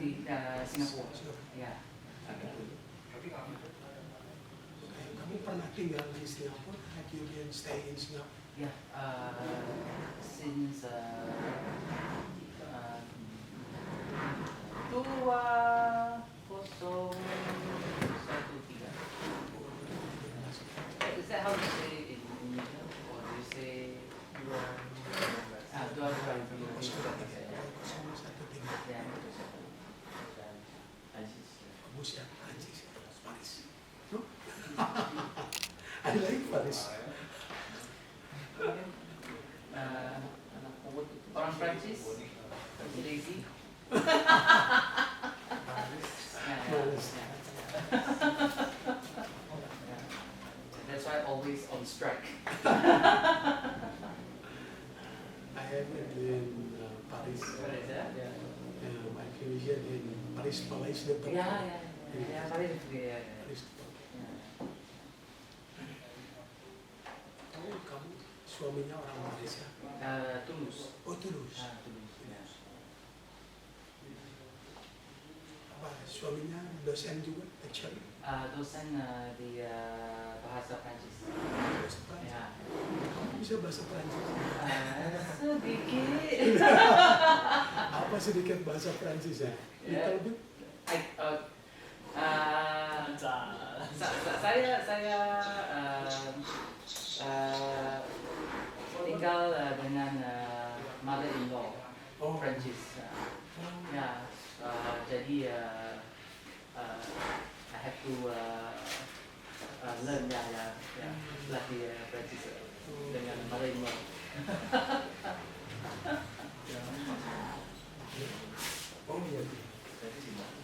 di Singapura. Ya. Kamu pernah tinggal di Singapura? Have you been stay in Singapore? Ya, since 2013. Is that how you say it in Indonesia, or do you say 2013? Ya. Kamu siapa? Prancis, Paris. No? I like Paris. Orang Prancis, lazy. That's why always on strike. I have lived in Paris. My fusion in Paris Palace. Paris. Paris. Kamu suaminya orang Malaysia? Toulouse. Oh, Toulouse. Toulouse. Apa, suaminya dosen juga, lecturer? Dosen di bahasa Prancis. Bahasa Prancis. Ya. Kamu bisa bahasa Prancis? Sedikit. Apa sedikit bahasa Prancis ya? Little bit? Saya tinggal dengan mother-in-law Prancis. Ya, jadi I have to learn latih Prancis dengan mother-in-law. Oh iya.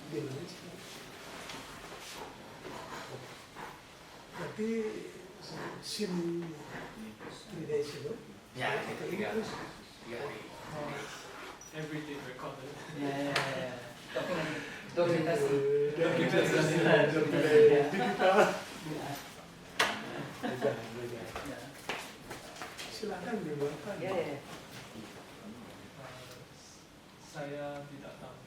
Gimana sih? Berarti SIM 3 days ago? Ya, English? Everything recorded. Ya. Dokumentasi. Digital. Silakan dibuatkan. Ya. Saya tidak tahu.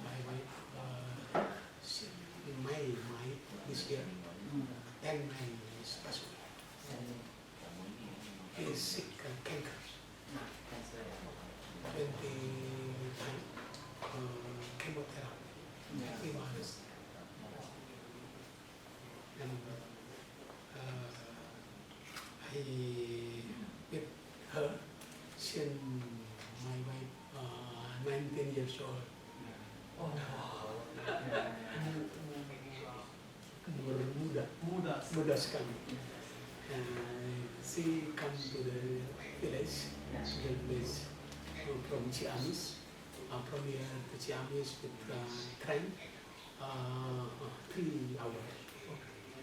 My wife, in May this year, 10 May is passed away. He is sick of cancer. 20 times chemotherapy. 3 months. And I with her since my wife 19 years old. Muda sekali. She come to the village from Ciamis, from here to Ciamis with train, 3 hours.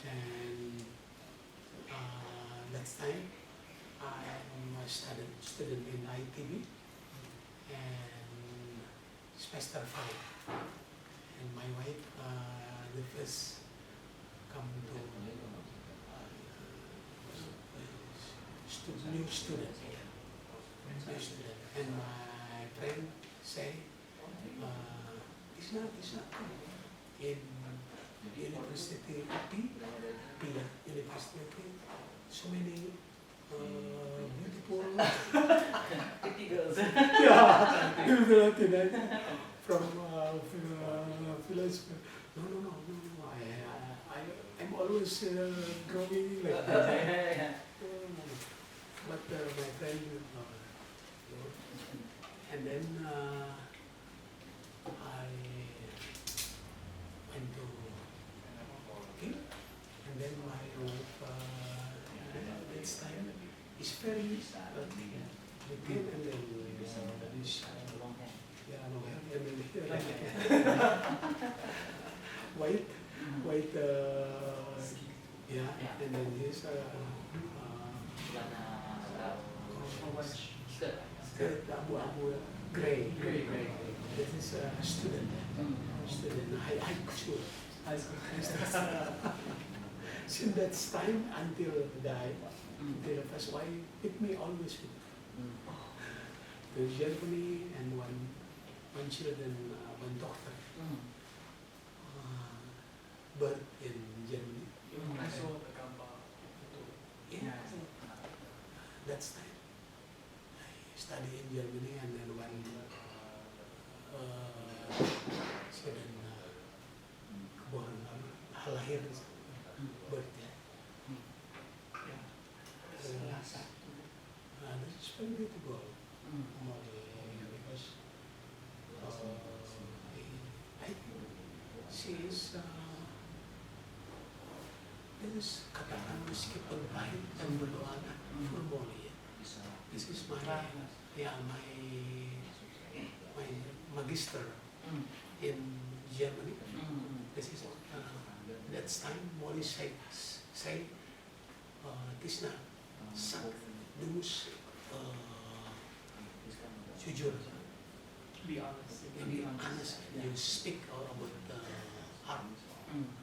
And that time I'm a student in ITB and semester 5. And my wife, the first come to new student. And my friend say, it's not good. In University of Pia, University of Pia, so many beautiful Pretty girls. from village. No. I'm always growing like that. But my friend, and then I went to him, and then my wife this time is very with him, and then this Long hair. long hair, and then white, and then his Celana skirt. the abu-abu gray. Great. This is a student, high school. High school. Since that time until die, until the first wife, with me always with to Germany and one children, one daughter, birth in Germany. I saw the gambar. Yeah. That's time. I study in Germany and then when student born lahir birthday. This is very beautiful. Because she is this is katakan meskipun pahit dan berdoa formally. This is my my magister in Germany. This is that's time Molly say Tisna sak dus jujur. Be honest. Be honest. You speak about art.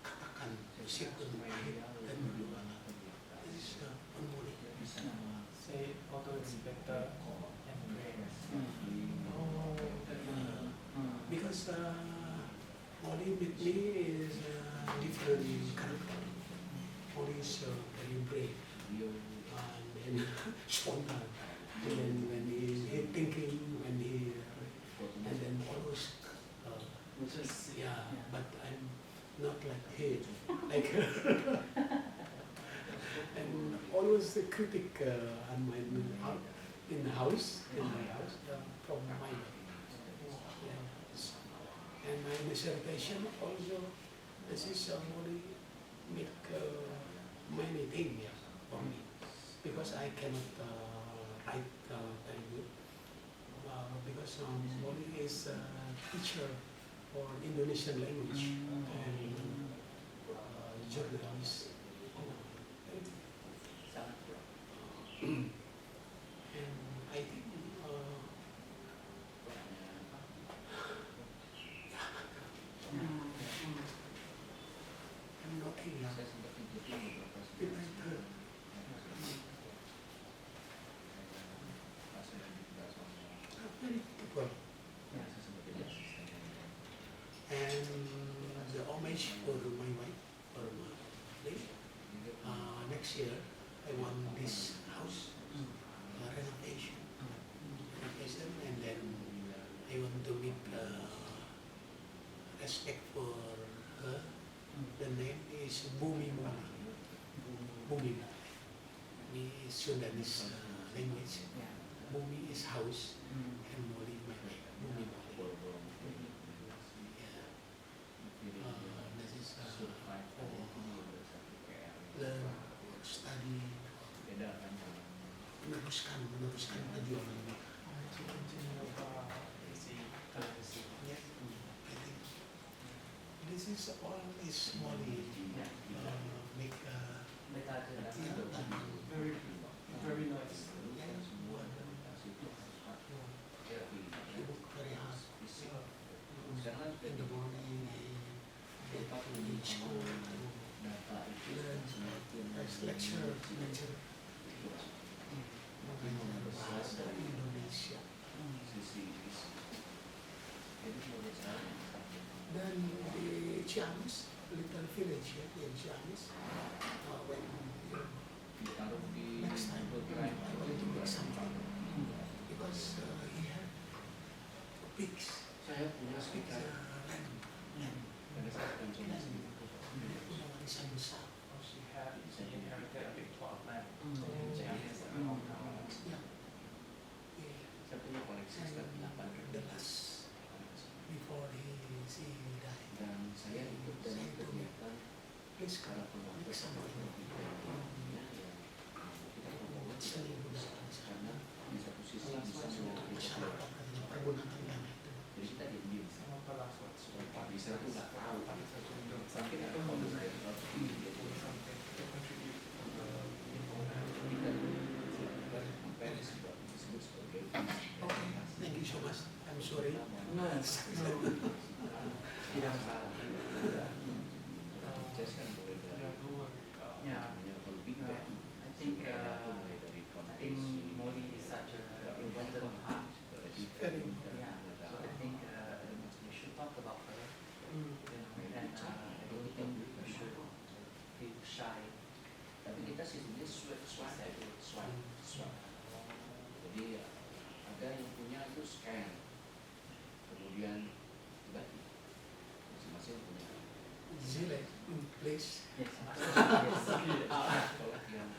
Katakan meskipun pahit dan berdoa. This is Molly. Say although it's better and pray. Because Molly with me is different character. Molly is very brave and then spontaneous. And then when he thinking, and then always, but I'm not like him, like and always the critic on my in my house from my wife. And my dissertation also, this is only make many things for me because I cannot write very good because Molly is a teacher for Indonesian language and journalist. And I think I'm not in love with her. Very beautiful. And the homage for my wife, for my lady, next year I want this house renovation, and then I want to make respect for her. The name is Bumi Mona. Bumi Mona. Ini Sundanese language. Bumi is house and Moli my wife. Bumi Moli. This is learn, study, meneruskan perjuangan ini. To continue I think this is all is Moli make very nice. He work very hard. In the morning, he go to school, learn, lecture. Bahasa Indonesia. Dan di Ciamis, little village in Ciamis, when next time I want to make something because he had pigs. Saya punya Pigs speaker. Warisan besar. She inherited a big plot of land. Ya. Saya punya koleksi sekitar 8 The last before she died. dan saya ikut dan kegiatan Please come make something. Seni budaya karena di satu sisi bisa untuk masyarakat dan pergunakan dana itu. jadi kita diam Sama pala suatu. Pak bisa tuh nggak tahu sampai Kita apa kalau saya tahu something to contribute to the kita apa yang disebut sebagai Tidak salah. Jazz kan boleh dari Yeah, namanya kalau big band. I think Mulai dari I think Modi is such an important part. Very Yeah, so I think we should talk about her. Mm. And I don't think we should feel shy. Tapi kita sih sebenarnya swag. Jadi ada yang punya itu scan, kemudian batik, masing-masing punya. Zile, please. Yes. Kalau yang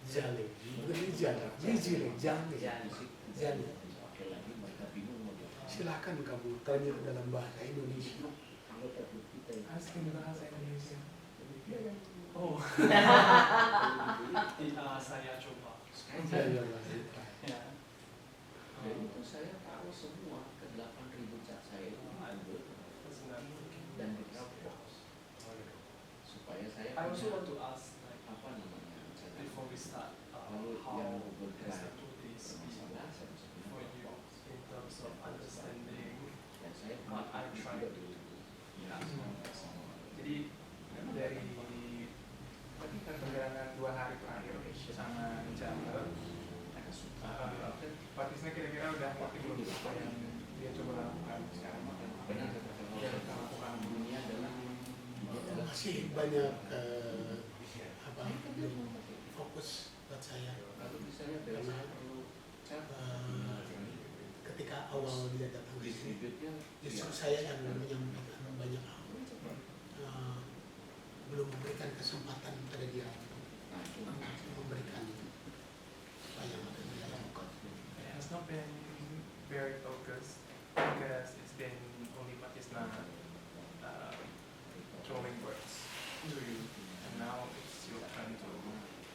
Jale, bukan ini Jale, ini Zile, Jale. musik Jale. pakai lagi mereka bingung mau diapa. Silakan kamu tanya dalam bahasa Indonesia. Anggota grup kita yang Asking bahasa Indonesia. Oh. Saya coba. scan. Saya bahasa Ya. Dan itu saya taruh semua ke 8.000 cat saya itu di Google dan di Dropbox supaya saya I also want punya to ask, like, apa namanya catatan. before we start, Lalu how yang has bergerak the 2 days been bermasalah saya bisa punya for you Dropbox. in terms of understanding? Dan saya What I punya tried juga to di Ya. semua. Jadi dari perjalanan 2 hari terakhir sama Jamba, Mereka suka Patisnya kira-kira udah ngerti belum apa yang dia coba lakukan sekarang? benar kata Dia udah lakukan dunia adalah masih banyak apa belum fokus buat saya. lalu misalnya dari saya perlu cat Ketika awal dia datang ke sini, distributnya justru saya yang menyampaikan banyak hal. Belum memberikan kesempatan pada dia untuk memberikan apa yang akan dia lakukan. It has not been very focused because it's been only Patisna throwing words to you, and now it's your turn to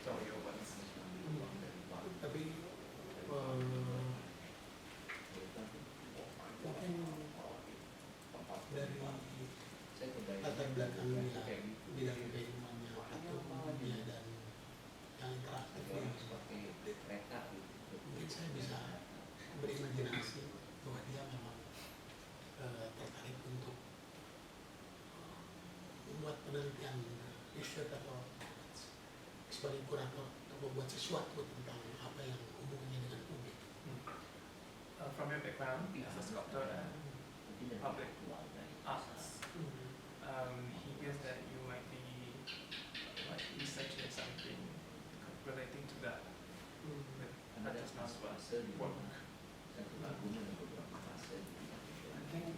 throw your words. Tapi mungkin dari saya kebayang latar belakang dia kayak gitu bidang keilmuannya atau dia dan yang interaktif orang ini, seperti kereta gitu. mungkin saya bisa berimajinasi bahwa dia memang tertarik untuk membuat penelitian riset atau sebagai kurator untuk membuat sesuatu tentang apa yang hubungannya dengan publik. From your background as a sculptor and public arts, he feels that you might be like researching something relating to that with Ada Patisna's fase di work. satu lagu ada beberapa fase di I think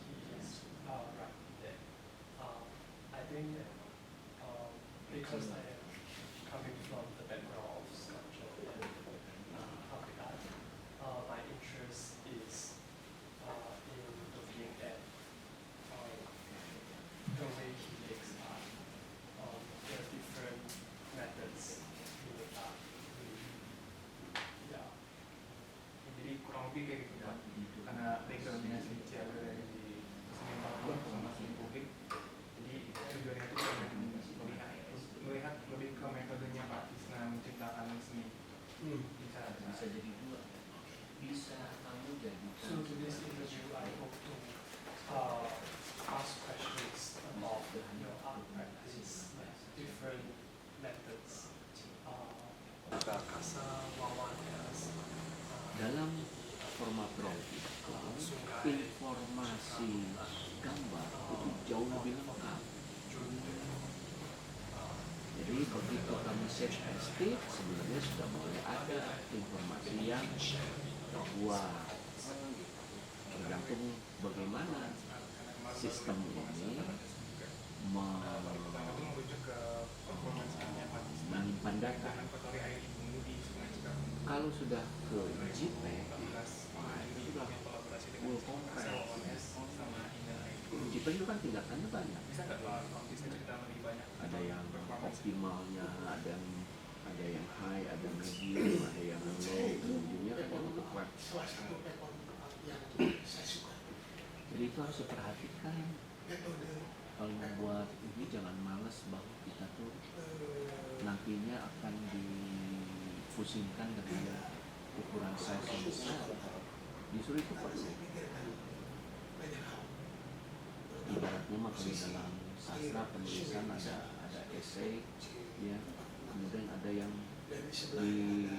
he is right there. I think because I am coming from the background of sculpture and public art, my interest is in looking at the way he makes art, the different methods he makes art. Yeah. Jadi kurang lebih kayak gitu kan, karena backgroundnya si Ciara dari seni apapun sama seni publik, jadi tujuannya itu pengen melihat lebih ke metodenya Pak Tisna menciptakan seni. bisa jadi dua, bisa kamu jadi So to this interview, I hope to ask questions about your art practice, different methods. Kasa Wawan has dalam format drawing itu informasi gambar itu jauh lebih lengkap. Jadi begitu kami set estate sebenarnya sudah mulai ada informasi yang wah, tergantung bagaimana sistem ini merujuk ke performance-nya Pak Tisna. menyimpan data. Kotori air di bumi di Sungai Cikampek. Kalau sudah ke JPEG, Itulah kolaborasi dengan full compress. ONS sama Ina. JPEG itu kan tingkatannya banyak. Bisa nggak Pak Tisna cerita lebih banyak? Ada yang optimalnya, ada yang high, ada medium, ada yang low, ujungnya kan yang untuk web. Salah satu platform yang saya suka Jadi itu harus diperhatikan. metode Kalau membuat ini jangan malas bahwa kita tuh nantinya akan difusingkan dengan ukuran size yang besar. Justru itu perlu. Saya pikirkan banyak hal. Ibaratnya mah kalau dalam sastra penulisan ada esai, ya, kemudian ada yang Dari sebelahnya ada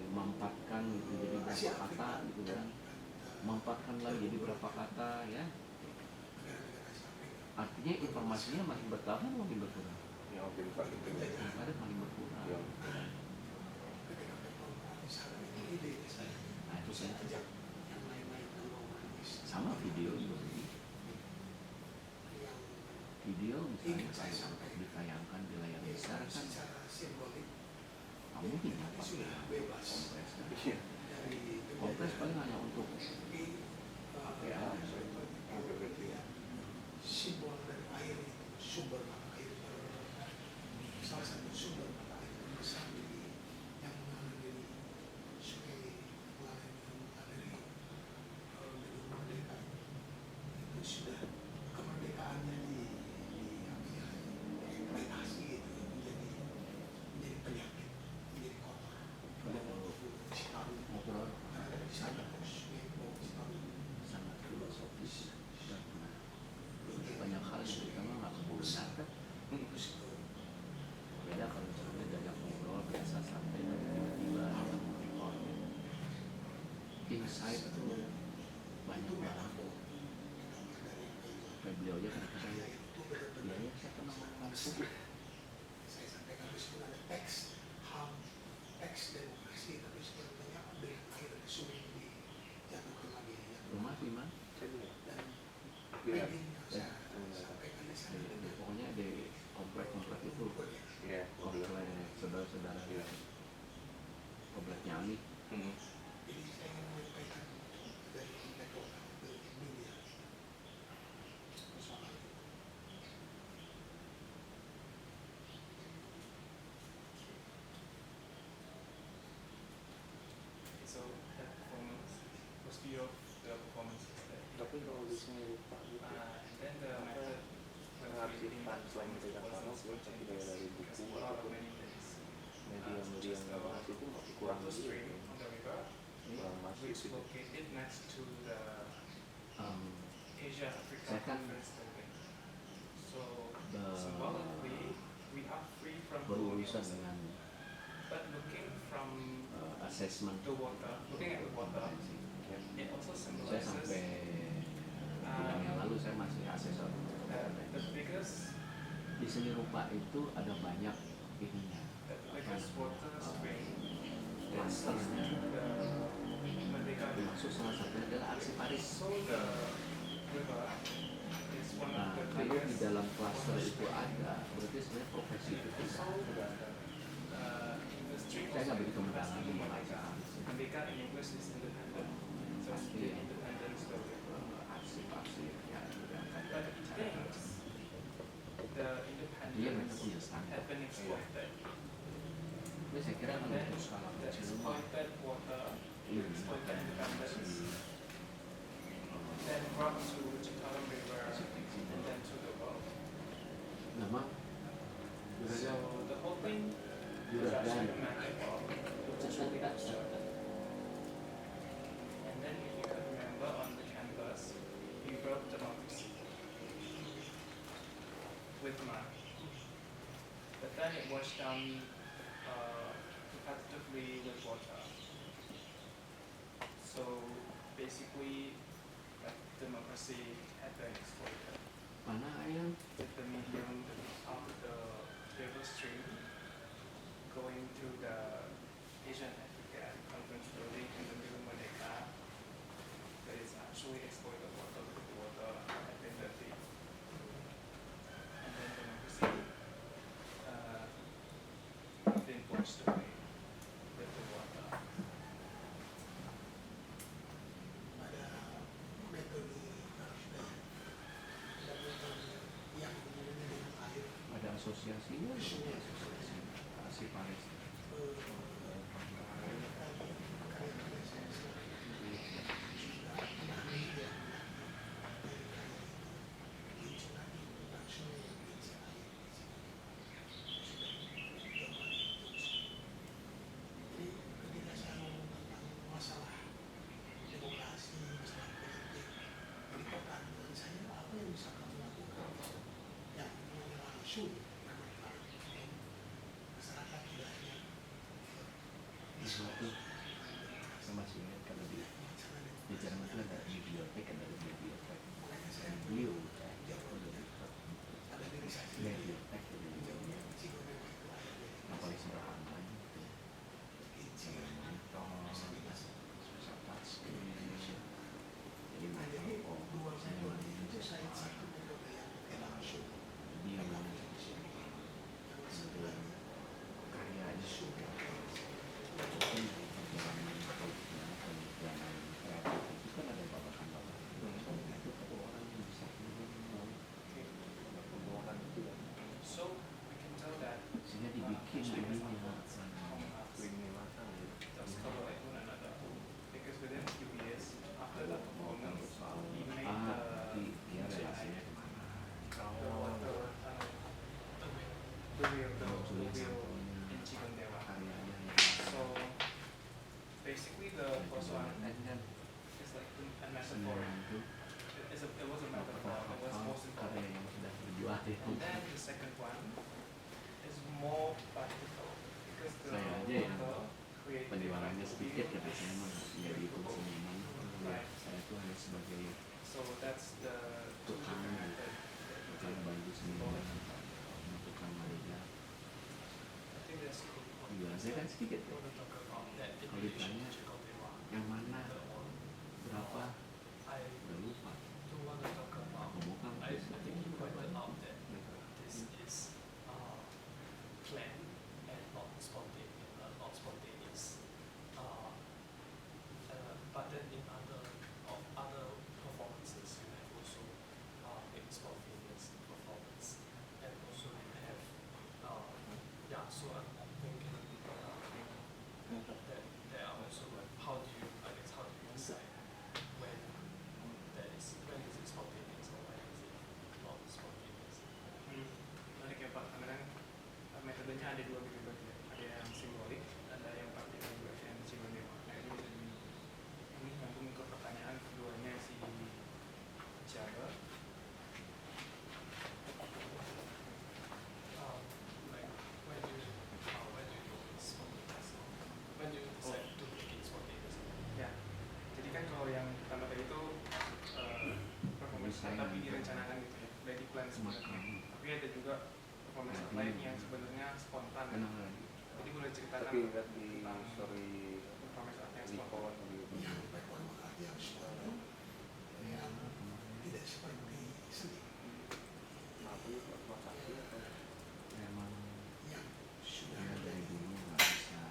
dimampatkan gitu jadi berapa kata gitu kan, mampatkan lagi jadi berapa kata ya. negara-negara Asia Afrika. Artinya informasinya makin bertambah makin berkurang. Yang paling Yang ada makin berkurang. Ketika people di sana itu ide saya. Nah itu saya Ajak yang lain-lain kalau menulis. sama video juga begitu. Yang Video misalnya ingin saya kalau untuk sampaikan. ditayangkan di layar besar kan Secara simbolik kamu tinggal ini pakai sudah bebas kompres kan. dari Kompres paling hanya untuk ya, simbol dari air itu, sumber mata air salah satu sumber mata air terbesar yang mengalir dari sungai mengalir dari Gedung Merdeka itu sudah kemerdekaannya dieksploitasi gitu menjadi penyakit, menjadi kotor. ngobrol Karena di sana sungai Citarum sangat filosofis dan banyak hal yang kita nggak keburu kan. Beda kalau misalnya diajak ngobrol biasa santai tapi tiba-tiba ada record insight tuh banyak banget. Kayak beliau aja kan saya ya saya pernah ngomong saya sampaikan meskipun ada teks HAM, teks demokrasi, tapi sebenarnya dengan air sungai dijatuhkan lagi ya. rumah di mana Dan Iya. ini yang saya sampaikan di sana pokoknya di komplek-komplek itu Iya, komplek saudara-saudara komplek nyali. Jadi saya ingin menyampaikan dari konteks lokal ke dunia persoalan itu. So that performance was view of the performances there. Tapi kalau di sini lupa gitu. And then the method when creating Mengarsipkan selain performance dari was Karno, also gue cari changes dari because buku a lot of ataupun many things. media-media Just yang bahas itu kurang water gitu. stream on the river, Kurang masuk which gitu. located next to the Asia Africa Saya kan Conference building. So Be- symbolically, we are free from colonialism, berurusan dengan but looking from assessment. the water, looking at the water, it also Saya symbolizes sampai bulan yang lalu saya masih asesor. the biggest Di seni rupa itu ada banyak ininya, water spring klasternya. the Merdeka. Termasuk salah satunya adalah aksi Paris. So the river is one of Nah, the kalau di biggest dalam klaster itu ada, berarti sebenarnya profesi itu so tidak. in the stream Saya nggak begitu also mendalami Merdeka. membaca Merdeka in English is independent. So it's the independence of the river. arsip-arsip yang diangkat But dari cara things, the dia mereka independence punya standar. had been exploited. Tapi saya kira kalau Then untuk skala the kecil mah exploited water, ini exploited independence, then brought to Citarum River and then to the world. nama So the whole thing is Juragan. actually magical, which is really abstract. And then if you can remember on the canvas, you wrote democracy with mud. But then it washed down repetitively with water. So basically, like democracy had been exploited. mana ayam With the medium of the river stream going to the Asian African Conference building in the Gedung Merdeka, that is actually exploited water because the water had been dirty. And then democracy been washed away with the water. Ada metode ada metode yang hubungannya dengan air ada asosiasinya, asosiasi arsip Paris. karya-karya saya sudah menangani dia muncul lagi tentang sungai yang berisi air di sini. Jadi ketika saya ngomong tentang masalah demokrasi Di suatu saya masih ingat kalau di Jerman itu ada bibliotek, beliau bibliotek yang paling sederhana gitu, monitor, susah touchscreen, jadi monitor, So we can tell that sehingga dibikin ininya does cover like one another because within a few years after the performance he made dia the relasinya kemana the wheel in Chigondewa. karyanya So basically the first one kan is like a metaphor. It was a metaphor. It was more simple. karya yang sudah berjuang itu And then the second one is more practical because the Saya aja yang author created penjualannya it sedikit like ya biasanya mah menjadi fungsi memang saya tuh hanya sebagai so that's the two tukang different method. tukang bantu seniman tukang manajer I think that's cool. penjualan saya kan sedikit ya. Kalau ditanya yang mana berapa udah lupa ngomong kan I think you pointed out that this is planned and not spontaneous. But then in other performances, you have also made spontaneous performance, and also you have so I'm thinking that there are also like how do you decide when is it spontaneous or when is it not spontaneous? Menarik ya Pak, karena kan metodenya ada dua gitu berarti ya. Ada yang simbolik, ada yang praktikal juga yang Chigondewa. Nah ini bisa ini nyambung ke pertanyaan keduanya si Jaga. Like when do you know it's spontaneous? When do you decide to make it spontaneous? Ya, jadi kan kalau yang pertama tadi itu performance tapi direncanakan gitu ya, udah di plan sebenarnya. Tapi ada juga performance lain yang sebenarnya spontan. kenal lagi Jadi boleh ceritakan Tapi lihat di tentang story performance art yang di spontan. pohon gitu. Apa itu transaksi atau memang dia dari dulu nggak bisa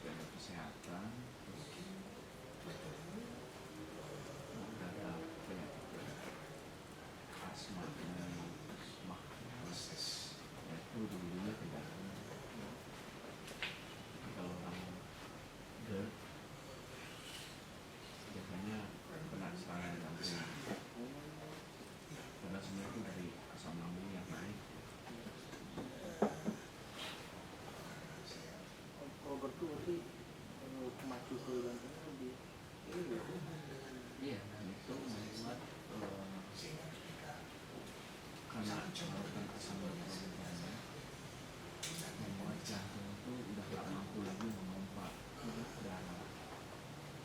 jaga kesehatan terus ada penyakit asma dan asma ya itu dulunya tidak tapi kalau orang GERD biasanya kena serangan jantung karena sebenarnya itu dari asam lambung yang naik kalau berdua sih maju ke jantungnya lebih iya dan itu membuat karena melakukan asam lambung banyak membuat jantung itu udah nggak mampu lagi memompa darah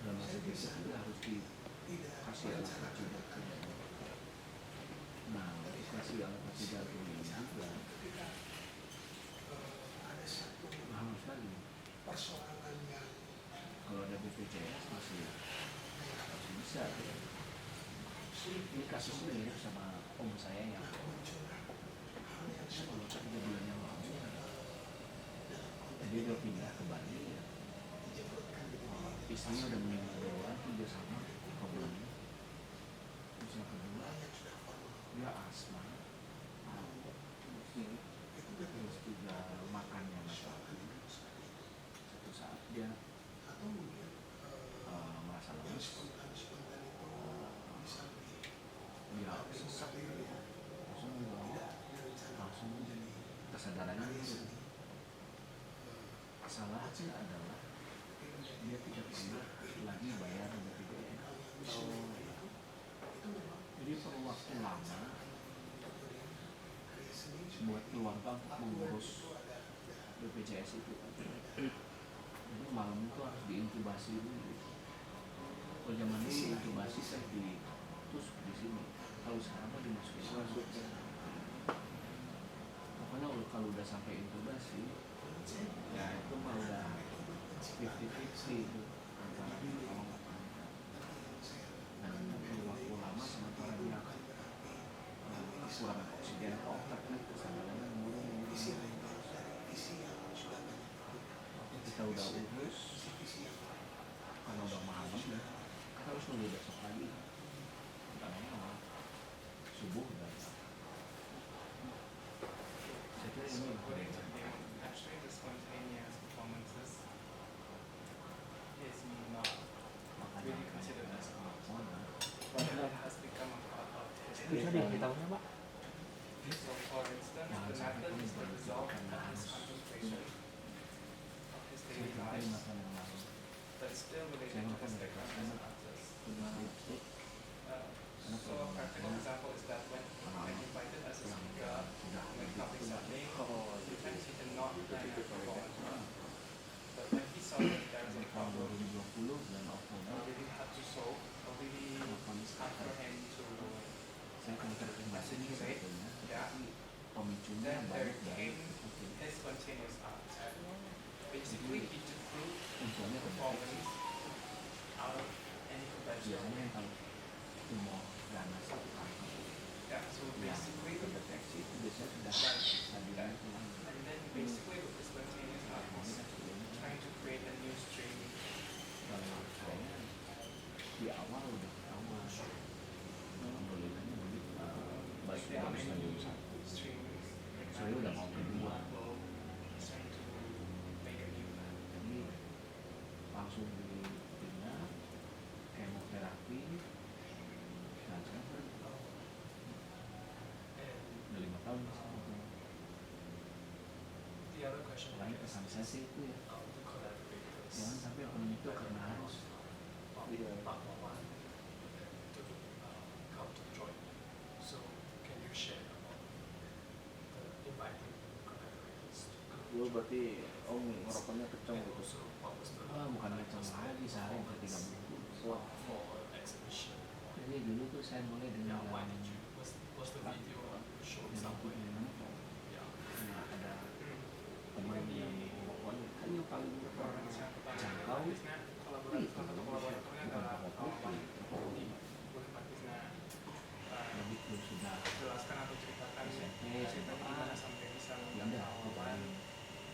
dan masih bisa harus dikasih alat cuci jantung. Nah, kasih alat cuci jantung ini juga mahal sekali. Kalau ada BPJS masih bisa. Ini kasusnya mirip sama om saya yang kalau 3 bulan yang lalu dia udah pindah ke Bali ya. Istrinya udah meninggal duluan, dia sama problemnya. Terus yang kedua dia asma, terus juga makannya masalah. Satu saat dia merasa lemes, dia sesak, langsung kesadarannya itu. Salahnya adalah dia tidak pernah lagi bayar BPJS. Jadi perlu waktu lama buat keluarga untuk mengurus BPJS itu. Jadi malam itu harus diintubasi dulu. Kalau zaman dulu intubasi saya ditusuk di sini. Kalau sekarang mah dimasukin masuk. Pokoknya kalau udah sampai intubasi, ya itu mah udah 50-50 itu antara kalau nggak angkat. Dan perlu waktu lama sementara dia kurang oksigen ke otak itu sampai mulai kita udah urus karena udah malam ya kita harus nunggu besok lagi karena subuh udah saya kira So ini according to him, actually the spontaneous performances is not really considered as art. But it has become a part of his bisa daily life. diberitahunya Pak. So for instance, the method is the result of his contemplation of his Saya daily kira lives, 5 tahun yang lalu but it's still related saya to nelfon his dari background kelas as an artist. punya lipstick So a practical example is that when invited as a speaker sudah when the topics are named, sometimes he did not plan a performance. But when he saw that there was a tahun problem 2020 bulan he Oktober really had to solve, or really hard for him to saya akan terkonfirmasi ini sebetulnya tapi pemicunya then there banyak dari came his spontaneous art. Basically, he just grew unsurnya performance out of any conventional biasanya way. kalau tumor ganas atau kanker Yeah, so yang basically, terdeteksi itu biasanya sudah stadiumnya pulang. and then basically with the spontaneous art, Ini he's kan sebelumnya trying to create a new stream. kalau saya di awal udah ketahuan alhamdulillahnya begitu baik There are bagus many stadium 1 streams. saya udah mau kedua He's trying to make a new plan. jadi langsung di kemoterapi dan sekarang And udah 5 tahun the other question lain is, pesan saya sih itu ya the collaborators. jangan sampai penuh itu karena harus Part one to come to join. So can you share about the inviting collaborators to come? Lu berarti om ngerokoknya kenceng And gitu. also what was the bukan ngeceng lagi sehari ke 3 minggu for exhibition? jadi dulu tuh saya mulai dengan Yeah, why did you? Was the video shown yang somewhere? Yeah. ada teman yang pokoknya kan yang paling jangkau Kolaborator atau kolaboratornya adalah kawan di Bukatisna. lebih tuh sudah Jelaskan atau ceritakan ceritanya gimana sampai bisa ya udah mengawal,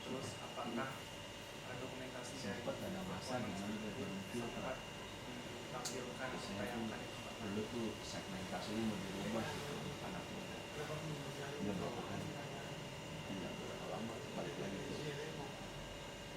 terus apakah dokumentasi dari sempat ada masa di mana dia berfilter sempat ditampilkan apa saya yang tuh akan dulu tuh segmentasi ini